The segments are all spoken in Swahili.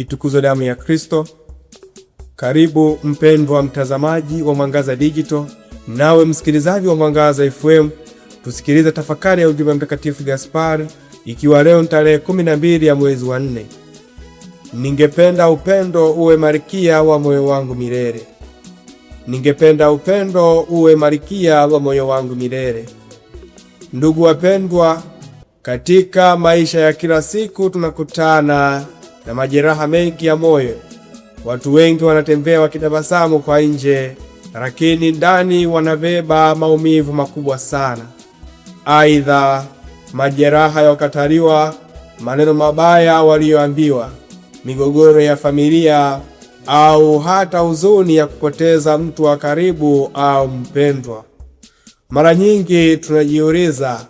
Itukuzwe damu ya Kristo. Karibu mpendwa mtazamaji wa Mwangaza Digital, nawe msikilizaji wa Mwangaza FM, tusikilize tafakari ya ujumbe Mtakatifu Gaspari, ikiwa leo tarehe 12 ya mwezi wa 4. Ningependa upendo uwe malkia wa moyo wangu milele. Ningependa upendo uwe malkia wa moyo wangu milele. Ndugu wapendwa, katika maisha ya kila siku tunakutana na majeraha mengi ya moyo. Watu wengi wanatembea wakitabasamu kwa nje, lakini ndani wanabeba maumivu makubwa sana. Aidha, majeraha ya kukataliwa, maneno mabaya walioambiwa, migogoro ya familia, au hata huzuni ya kupoteza mtu wa karibu au mpendwa. Mara nyingi tunajiuliza,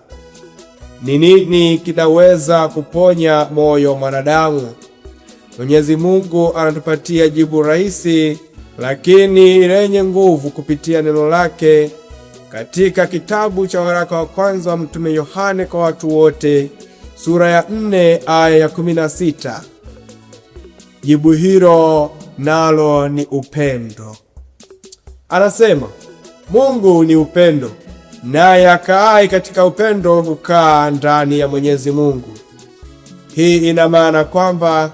ni nini kinaweza kuponya moyo wa mwanadamu? Mwenyezi Mungu anatupatia jibu rahisi lakini lenye nguvu kupitia neno lake katika kitabu cha waraka wa kwanza wa Mtume Yohane kwa watu wote, sura ya 4 aya ya 16. Jibu hilo nalo ni upendo. Anasema, Mungu ni upendo, naye akaaye katika upendo hukaa ndani ya Mwenyezi Mungu. Hii ina maana kwamba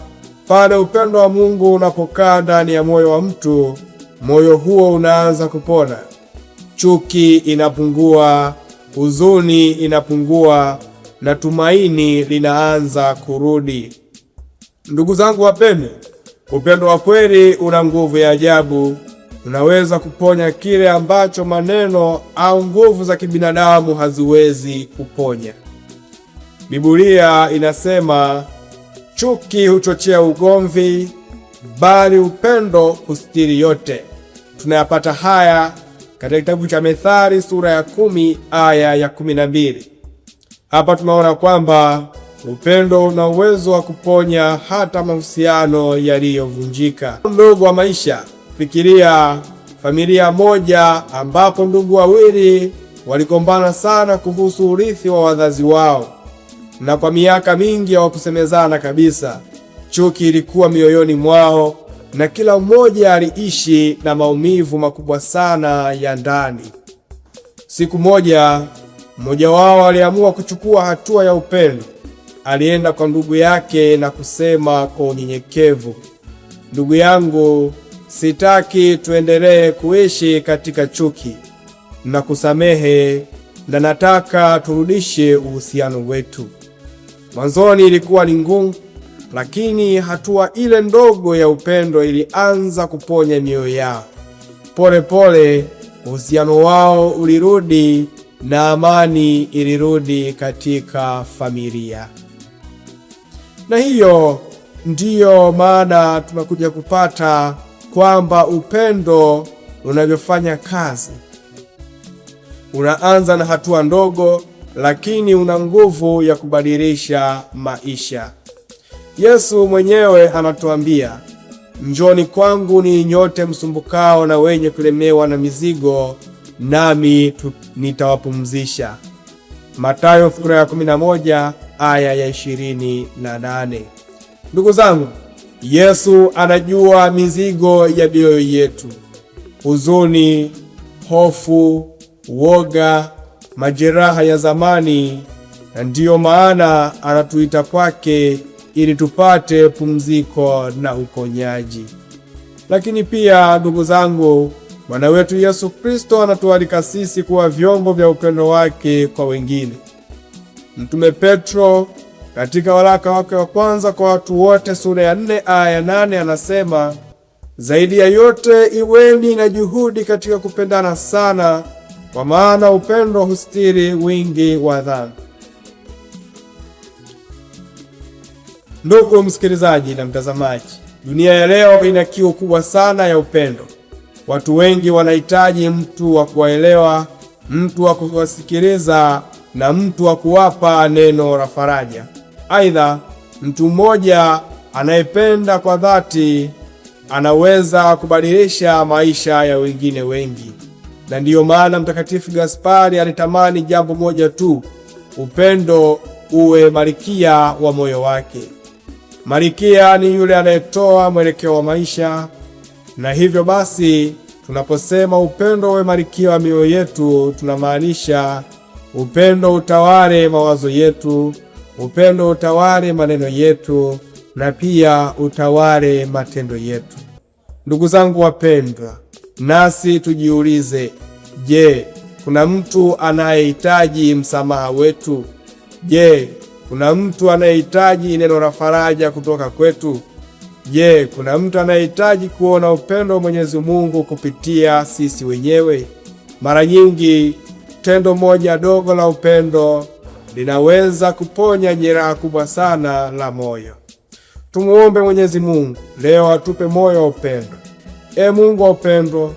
pale upendo wa Mungu unapokaa ndani ya moyo wa mtu, moyo huo unaanza kupona. Chuki inapungua, huzuni inapungua, na tumaini linaanza kurudi. Ndugu zangu wapendwa, upendo wa kweli una nguvu ya ajabu. Unaweza kuponya kile ambacho maneno au nguvu za kibinadamu haziwezi kuponya. Biblia inasema, chuki huchochea ugomvi, bali upendo hustiri yote. Tunayapata haya katika kitabu cha Methali sura ya 10 aya ya 12. Hapa tunaona kwamba upendo una uwezo wa kuponya hata mahusiano yaliyovunjika. Ndugu wa maisha, fikiria familia moja ambapo ndugu wawili waligombana sana kuhusu urithi wa wazazi wao, na kwa miaka mingi hawakusemezana kabisa. Chuki ilikuwa mioyoni mwao na kila mmoja aliishi na maumivu makubwa sana ya ndani. Siku moja, mmoja wao aliamua kuchukua hatua ya upendo. Alienda kwa ndugu yake na kusema kwa unyenyekevu, ndugu yangu, sitaki tuendelee kuishi katika chuki. Nakusamehe na nataka turudishe uhusiano wetu. Mwanzoni ilikuwa ni ngumu, lakini hatua ile ndogo ya upendo ilianza kuponya mioyo yao. Pole pole uhusiano wao ulirudi na amani ilirudi katika familia. Na hiyo ndiyo maana tunakuja kupata kwamba upendo unavyofanya kazi. Unaanza na hatua ndogo, lakini una nguvu ya kubadilisha maisha. Yesu mwenyewe anatuambia, njoni kwangu ni nyote msumbukao na wenye kulemewa na mizigo, nami nitawapumzisha. Mathayo sura ya 11 aya ya 28. Ndugu zangu, Yesu anajua mizigo ya mioyo yetu: huzuni, hofu, woga, majeraha ya zamani, na ndiyo maana anatuita kwake ili tupate pumziko na uponyaji. Lakini pia ndugu zangu, Bwana wetu Yesu Kristo anatualika sisi kuwa vyombo vya upendo wake kwa wengine. Mtume Petro katika waraka wake wa kwanza kwa watu wote sura ya 4 aya ya 8 anasema, zaidi ya yote iweni na juhudi katika kupendana sana, kwa maana upendo hustiri wingi wa dhambi. Ndugu msikilizaji na mtazamaji, dunia ya leo ina kiu kubwa sana ya upendo. Watu wengi wanahitaji mtu wa kuwaelewa, mtu wa kuwasikiliza, na mtu wa kuwapa neno la faraja. Aidha, mtu mmoja anayependa kwa dhati anaweza kubadilisha maisha ya wengine wengi. Na ndiyo maana Mtakatifu Gaspari alitamani jambo moja tu: upendo uwe malkia wa moyo wake. Malkia ni yule anayetoa mwelekeo wa maisha, na hivyo basi tunaposema upendo uwe malkia wa mioyo yetu, tunamaanisha upendo utawale mawazo yetu, upendo utawale maneno yetu, na pia utawale matendo yetu. Ndugu zangu wapendwa, nasi tujiulize, je, kuna mtu anayehitaji msamaha wetu? Je, kuna mtu anayehitaji neno la faraja kutoka kwetu? Je, kuna mtu anayehitaji kuona upendo wa Mwenyezi Mungu kupitia sisi wenyewe? Mara nyingi tendo moja dogo la upendo linaweza kuponya jeraha kubwa sana la moyo. Tumuombe Mwenyezi Mungu leo atupe moyo wa upendo. Mungu wa upendo,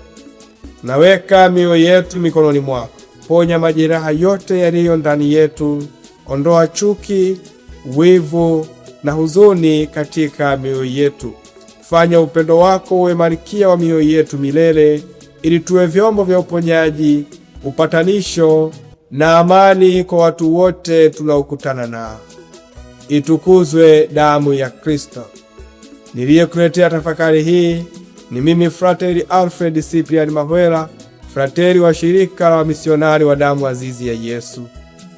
tunaweka mioyo yetu mikononi mwako. Ponya majeraha yote yaliyo ndani yetu. Ondoa chuki, wivu na huzuni katika mioyo yetu. Fanya upendo wako uwe malkia wa mioyo yetu milele, ili tuwe vyombo vya uponyaji, upatanisho na amani kwa watu wote tunaokutana nao. Itukuzwe damu ya Kristo. Niliyekuletea tafakari hii ni mimi Frateri Alfred Cyprian Mahwela, frateri wa shirika la wamisionari wa damu azizi ya Yesu.